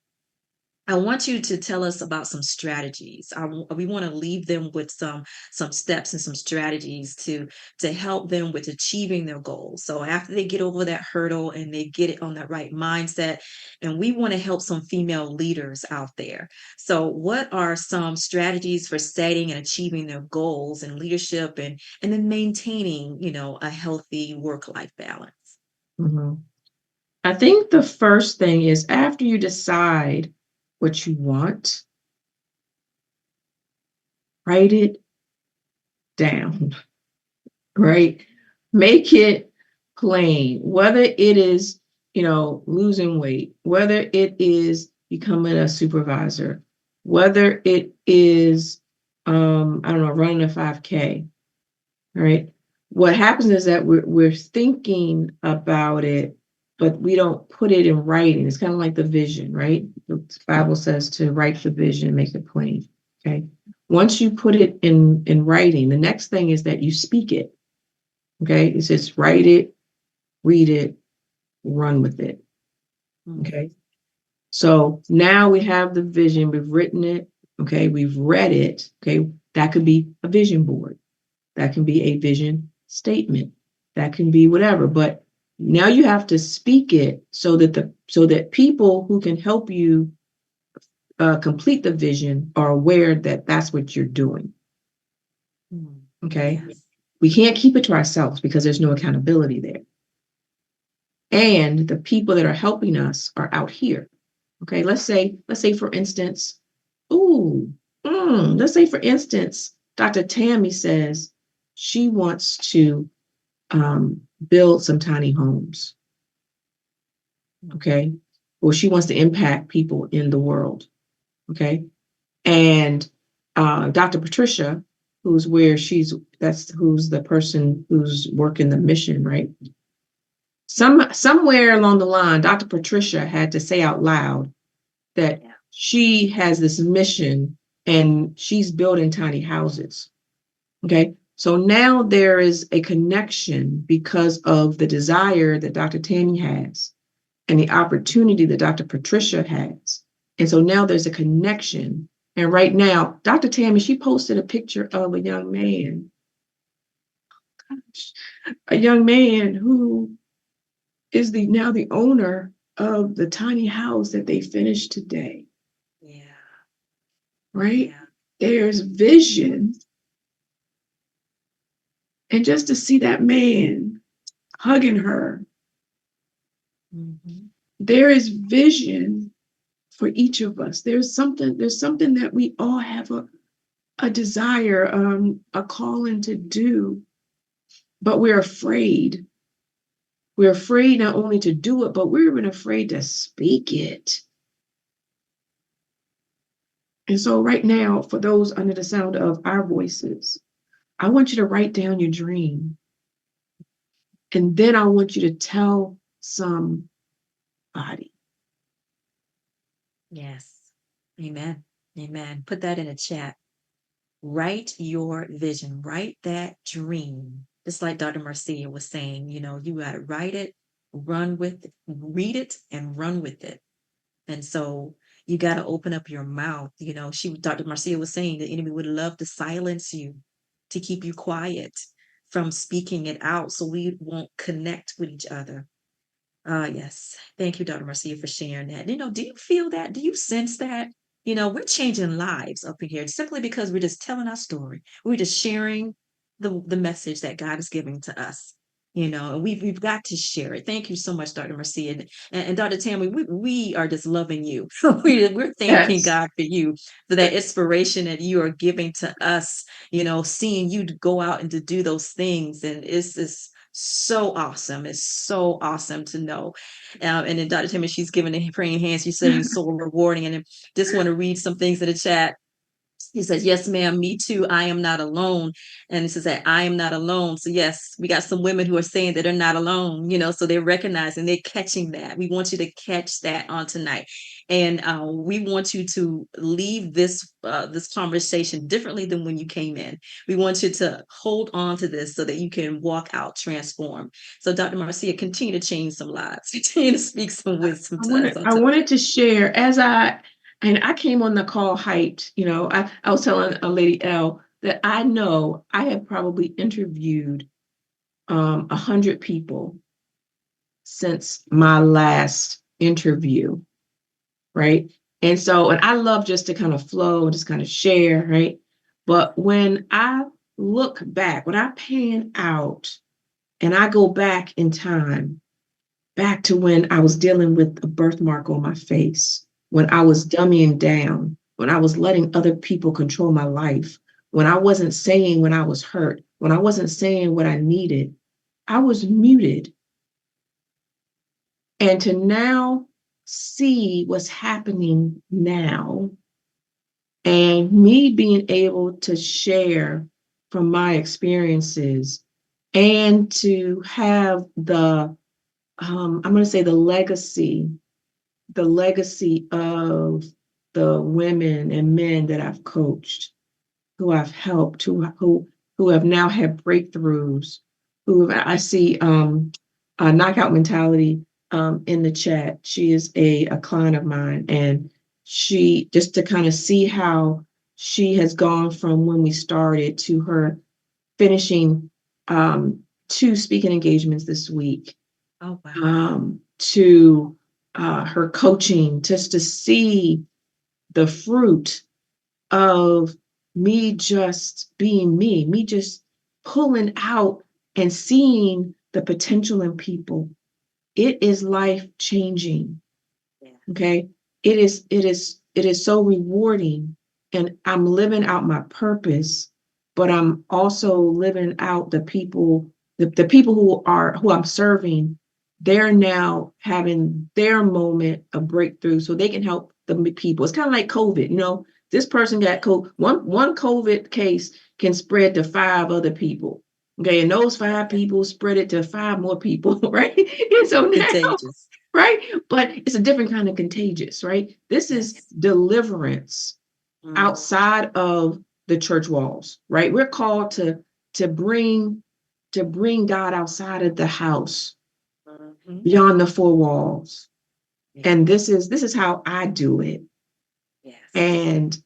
I want you to tell us about some strategies. We want to leave them with some steps and some strategies to help them with achieving their goals. So after they get over that hurdle and they get it on that right mindset, and we want to help some female leaders out there. So what are some strategies for setting and achieving their goals in leadership, and then maintaining, a healthy work-life balance? Mm-hmm. I think the first thing is, after you decide what you want, write it down, right? Make it plain, whether it is, losing weight, whether it is becoming a supervisor, whether it is, I don't know, running a 5K, right? What happens is that we're thinking about it, but we don't put it in writing. It's kind of like the vision, right? The Bible says to write the vision, make it plain. Okay. Once you put it in writing, the next thing is that you speak it. Okay. It says write it, read it, run with it. Okay. So now we have the vision, we've written it. Okay. We've read it. Okay. That could be a vision board. That can be a vision statement. That can be whatever. But now you have to speak it so that people who can help you complete the vision are aware that that's what you're doing. Okay. Yes. We can't keep it to ourselves because there's no accountability there. And the people that are helping us are out here. Okay. Let's say for instance, let's say for instance, Dr. Tammie says she wants to build some tiny homes. Okay. Or she wants to impact people in the world. Okay. And Dr. Patricia, who's the person who's working the mission, right? Somewhere along the line, Dr. Patricia had to say out loud that she has this mission and she's building tiny houses. Okay. So now there is a connection because of the desire that Dr. Tammie has and the opportunity that Dr. Patricia has. And so now there's a connection. And right now, Dr. Tammie, she posted a picture of a young man, who is now the owner of the tiny house that they finished today. Yeah. Right? Yeah. There's vision. And just to see that man hugging her, there is vision for each of us. There's something that we all have a desire, a calling to do, but we're afraid. We're afraid not only to do it, but we're even afraid to speak it. And so right now, for those under the sound of our voices, I want you to write down your dream. And then I want you to tell somebody. Yes. Amen. Amen. Put that in a chat. Write your vision, write that dream. Just like Dr. Marcea was saying, you got to write it, run with it, read it, and run with it. And so, You got to open up your mouth. Dr. Marcia was saying the enemy would love to silence you, to keep you quiet from speaking it out so we won't connect with each other. Yes. Thank you, Dr. Marcia, for sharing that. Do you feel that? Do you sense that? We're changing lives up in here simply because we're just telling our story. We're just sharing the message that God is giving to us. And we've got to share it. Thank you so much, Dr. Marcia. And Dr. Tammy, we are just loving you. We're thanking Yes. God for you, for that inspiration that you are giving to us, seeing you to go out and to do those things. And it's so awesome. It's so awesome to know. And then Dr. Timmy, she's giving the praying hands. She's saying so rewarding. And I just want to read some things in the chat. He says, yes, ma'am, me too. I am not alone. And it says that I am not alone. So yes, we got some women who are saying that they're not alone, so they're recognizing, they're catching that. We want you to catch that on tonight. And we want you to leave this conversation differently than when you came in. We want you to hold on to this so that you can walk out transformed. So Dr. Marcia, continue to change some lives. Continue to speak some wisdom to us on I tonight. wanted to share and I came on the call hyped. I was telling a lady L that I know I have probably interviewed 100 people since my last interview, right? And I love just to kind of flow and just kind of share, right? But when I look back, when I pan out and I go back in time, back to when I was dealing with a birthmark on my face, when I was dumbing down, when I was letting other people control my life, when I wasn't saying when I was hurt, when I wasn't saying what I needed, I was muted. And to now see what's happening now and me being able to share from my experiences and to have I'm going to say the legacy of the women and men that I've coached, who I've helped, who have now had breakthroughs, I see knockout mentality in the chat. She is a client of mine, and she just to kind of see how she has gone from when we started to her finishing 2 speaking engagements this week. Oh, wow. To her coaching, just to see the fruit of me just being me just pulling out and seeing the potential in people. It is life changing. Yeah. Okay. It is so rewarding. And I'm living out my purpose, but I'm also living out the people who I'm serving. They're now having their moment of breakthrough so they can help the people. It's kind of like COVID. This person got COVID. One COVID case can spread to 5 other people. Okay. And those 5 people spread it to 5 more people. Right. And so now, Contagious. right? But it's a different kind of contagious, right? This is Yes. deliverance Mm. outside of the church walls, right? We're called to bring God outside of the house, Mhm. beyond the 4 walls. Yeah. And this is how I do it. Yes. And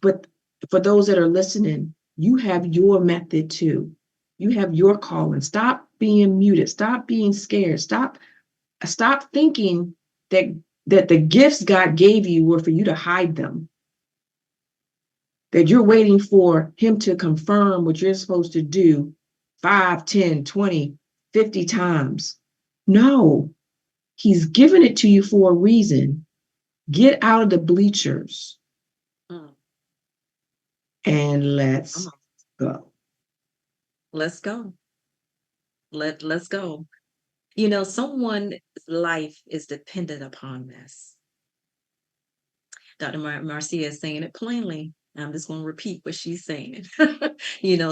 but for those that are listening, you have your method too. You have your calling. Stop being muted. Stop being scared. Stop thinking that the gifts God gave you were for you to hide them, that you're waiting for him to confirm what you're supposed to do 5, 10, 20, 50 times. No, he's given it to you for a reason. Get out of the bleachers Mm. and Come let's on. go. Let's go. Let's go. Someone's life is dependent upon this. Dr. Marcia is saying it plainly. I'm just going to repeat what she's saying.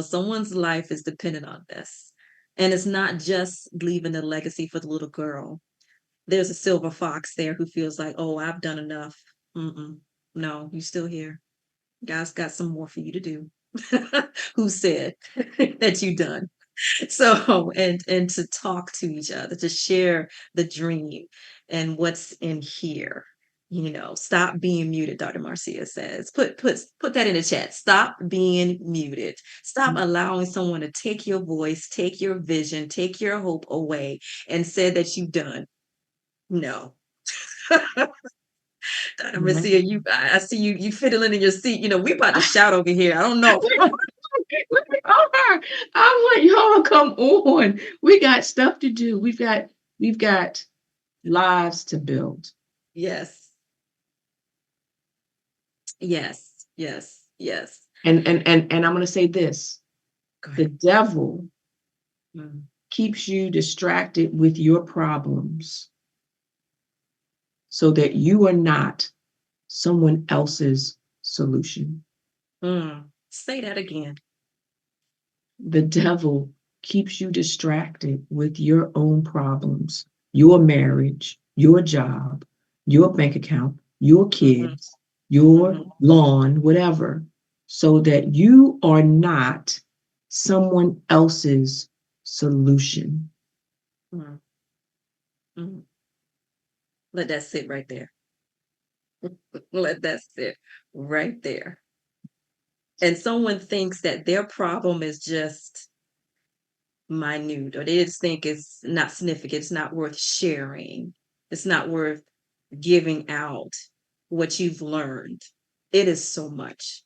Someone's life is dependent on this. And it's not just leaving a legacy for the little girl. There's a silver fox there who feels like, oh, I've done enough. Mm-mm. No, you're still here. God's got some more for you to do. Who said that you done? So, and to talk to each other, to share the dream and what's in here. Stop being muted, Dr. Marcea says. Put that in the chat. Stop being muted. Stop allowing someone to take your voice, take your vision, take your hope away and say that you've done. No. Dr. Marcea, I see you fiddling in your seat. We about to shout over here. I don't know. I'm like, y'all, come on. We got stuff to do. We've got lives to build. Yes. Yes. Yes. Yes. And I'm going to say this. The devil keeps you distracted with your problems so that you are not someone else's solution. Say that again. The devil keeps you distracted with your own problems, your marriage, your job, your bank account, your kids, your lawn, whatever, so that you are not someone else's solution. Let that sit right there. Let that sit right there. And someone thinks that their problem is just minute, or they just think it's not significant, it's not worth sharing, it's not worth giving out what you've learned. It is so much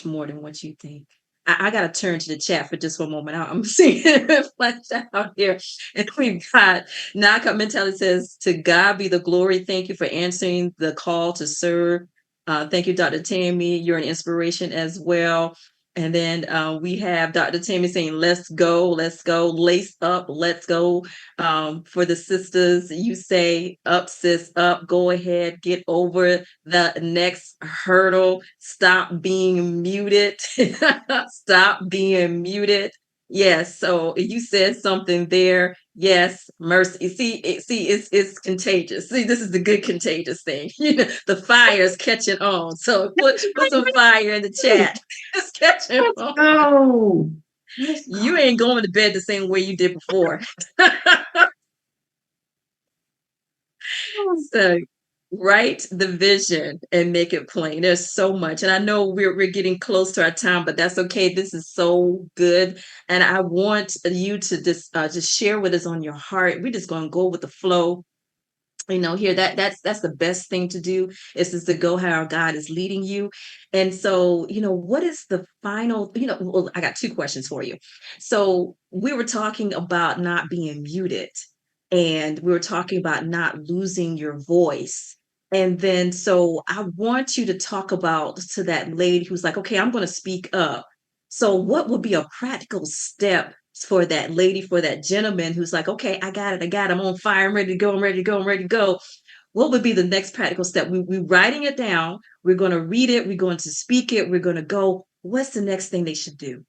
more than what you think. I got to turn to the chat for just one moment. I'm seeing it flash out here. And we've got Knockout Mentality says, to God be the glory. Thank you for answering the call to serve. Thank you, Dr. Tammie. You're an inspiration as well. And then we have Dr. Tammie saying, let's go, lace up, let's go. For the sisters, you say, up, sis, up, go ahead, get over the next hurdle. Stop being muted. Stop being muted. Yes, so you said something there. Yes, mercy. It's contagious. See, this is the good contagious thing. The fire is catching on. So put some fire in the chat. It's catching on. Oh, you ain't going to bed the same way you did before. So write the vision and make it plain. There's so much. And I know we're getting close to our time, but that's okay. This is so good. And I want you to just share with us on your heart. We're just going to go with the flow. Here that's the best thing to do is just to go how God is leading you. And so, what is the final, well, I got two questions for you. So we were talking about not being muted, and we were talking about not losing your voice. And then, so I want you to talk about to that lady who's like, okay, I'm going to speak up. So what would be a practical step for that lady, for that gentleman who's like, okay, I got it, I'm on fire, I'm ready to go, I'm ready to go. What would be the next practical step? We're writing it down, we're going to read it, we're going to speak it, we're going to go. What's the next thing they should do?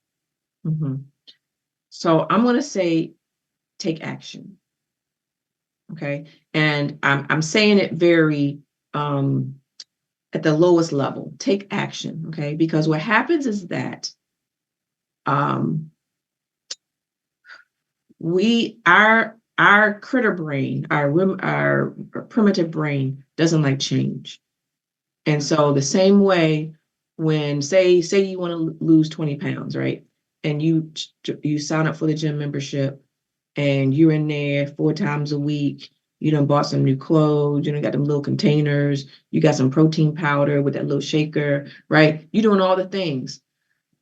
So I'm going to say, take action. Okay. And I'm saying it very at the lowest level. Take action. Okay. Because what happens is that our critter brain, our primitive brain doesn't like change. And so the same way, when say you want to lose 20 pounds, right? And you sign up for the gym membership and you're in there 4 times a week. You done bought some new clothes, you done got them little containers, you got some protein powder with that little shaker, right? You're doing all the things,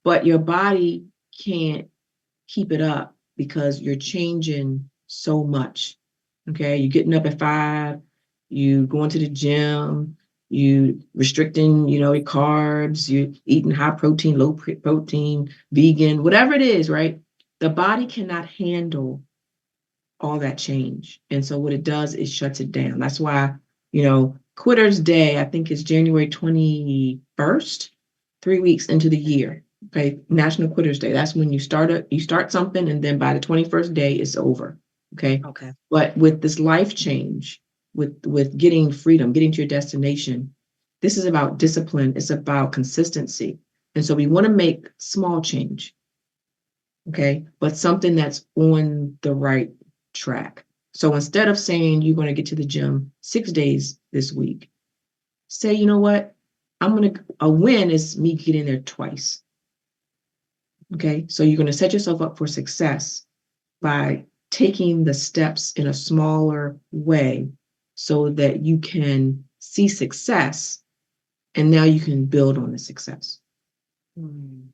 but your body can't keep it up because you're changing so much. Okay, you're getting up at 5, you going to the gym, you restricting, your carbs, you eating high protein, low protein, vegan, whatever it is, right? The body cannot handle all that change. And so what it does is shuts it down. That's why, Quitter's Day, I think is January 21st, 3 weeks into the year. Okay, National Quitters Day. That's when you start something, and then by the 21st day, it's over. Okay. But with this life change, with getting freedom, getting to your destination, this is about discipline. It's about consistency. And so we want to make small change. Okay, but something that's on the right track. So instead of saying you're going to get to the gym 6 days this week, say, you know what? A win is me getting there twice. Okay. So you're going to set yourself up for success by taking the steps in a smaller way so that you can see success and now you can build on the success. Mm.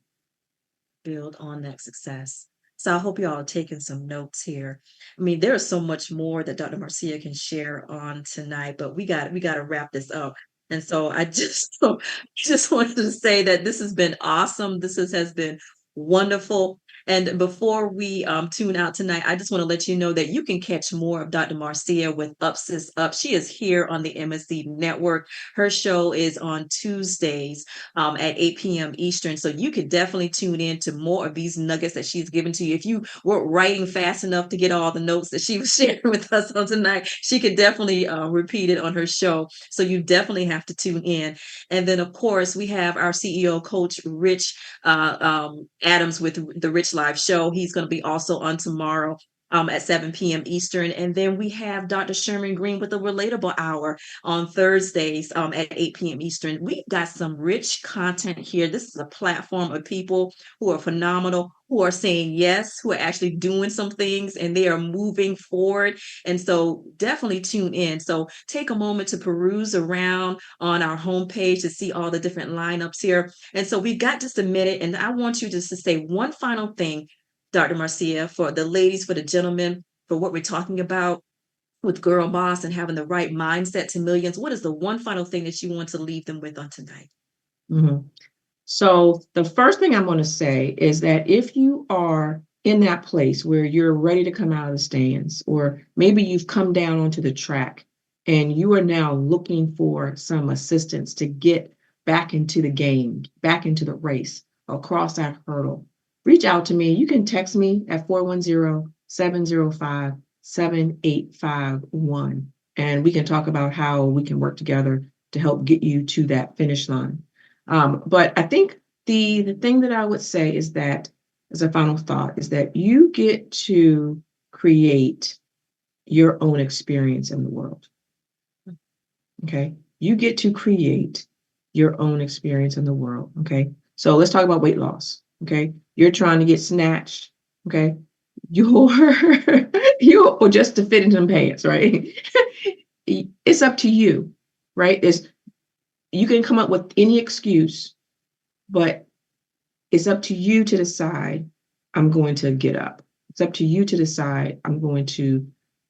Build on that success. So I hope you all are taking some notes here. I mean, there is so much more that Dr. Marcea can share on tonight, but we got to wrap this up. And so I just just wanted to say that this has been awesome. Has been wonderful. And before we tune out tonight, I just want to let you know that you can catch more of Dr. Marcea with Up Sis Up. She is here on the MSC Network. Her show is on Tuesdays at 8 p.m. Eastern. So you could definitely tune in to more of these nuggets that she's given to you. If you weren't writing fast enough to get all the notes that she was sharing with us on tonight, she could definitely repeat it on her show. So you definitely have to tune in. And then, of course, we have our CEO, Coach Rich Adams with the Rich Live Show. He's going to be also on tomorrow. At 7 p.m. Eastern. And then we have Dr. Sherman Green with the Relatable Hour on Thursdays at 8 p.m. Eastern. We've got some rich content here. This is a platform of people who are phenomenal, who are saying yes, who are actually doing some things, and they are moving forward. And so definitely tune in. So take a moment to peruse around on our homepage to see all the different lineups here. And so we've got just a minute, and I want you just to say one final thing, Dr. Marcea, for the ladies, for the gentlemen, for what we're talking about with Girl Boss and having the right mindset to millions. What is the one final thing that you want to leave them with on tonight? Mm-hmm. So the first thing I'm going to say is that if you are in that place where you're ready to come out of the stands, or maybe you've come down onto the track and you are now looking for some assistance to get back into the game, back into the race, across that hurdle, reach out to me. You can text me at 410-705-7851, and we can talk about how we can work together to help get you to that finish line. But I think the thing that I would say is that, as a final thought, is that you get to create your own experience in the world. Okay. You get to create your own experience in the world. Okay. So let's talk about weight loss. Okay. You're trying to get snatched. Okay. Or just to fit into them pants, right? It's up to you, right? You can come up with any excuse, but it's up to you to decide, I'm going to get up. It's up to you to decide, I'm going to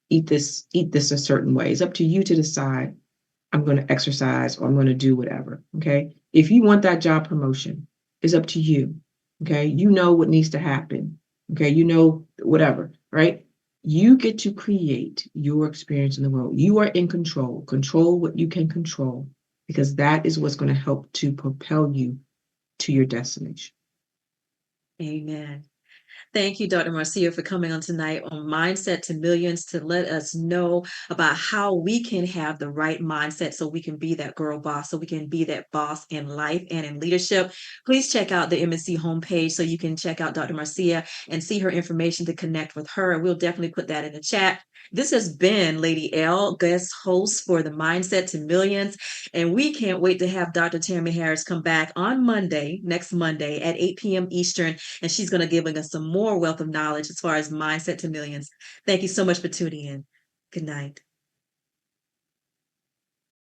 eat this a certain way. It's up to you to decide, I'm going to exercise, or I'm going to do whatever. Okay. If you want that job promotion, it's up to you. Okay. You know what needs to happen. Okay. You know, whatever, right? You get to create your experience in the world. You are in control. Control what you can control, because that is what's going to help to propel you to your destination. Amen. Thank you, Dr. Marcea, for coming on tonight on Mindset to Millions to let us know about how we can have the right mindset so we can be that girl boss, so we can be that boss in life and in leadership. Please check out the MSC homepage so you can check out Dr. Marcea and see her information to connect with her. We'll definitely put that in the chat. This has been Lady L, guest host for the Mindset to Millions. And we can't wait to have Dr. Tammie Harris come back on Monday, next Monday at 8 p.m. Eastern. And she's going to give us some more wealth of knowledge as far as Mindset to Millions. Thank you so much for tuning in. Good night.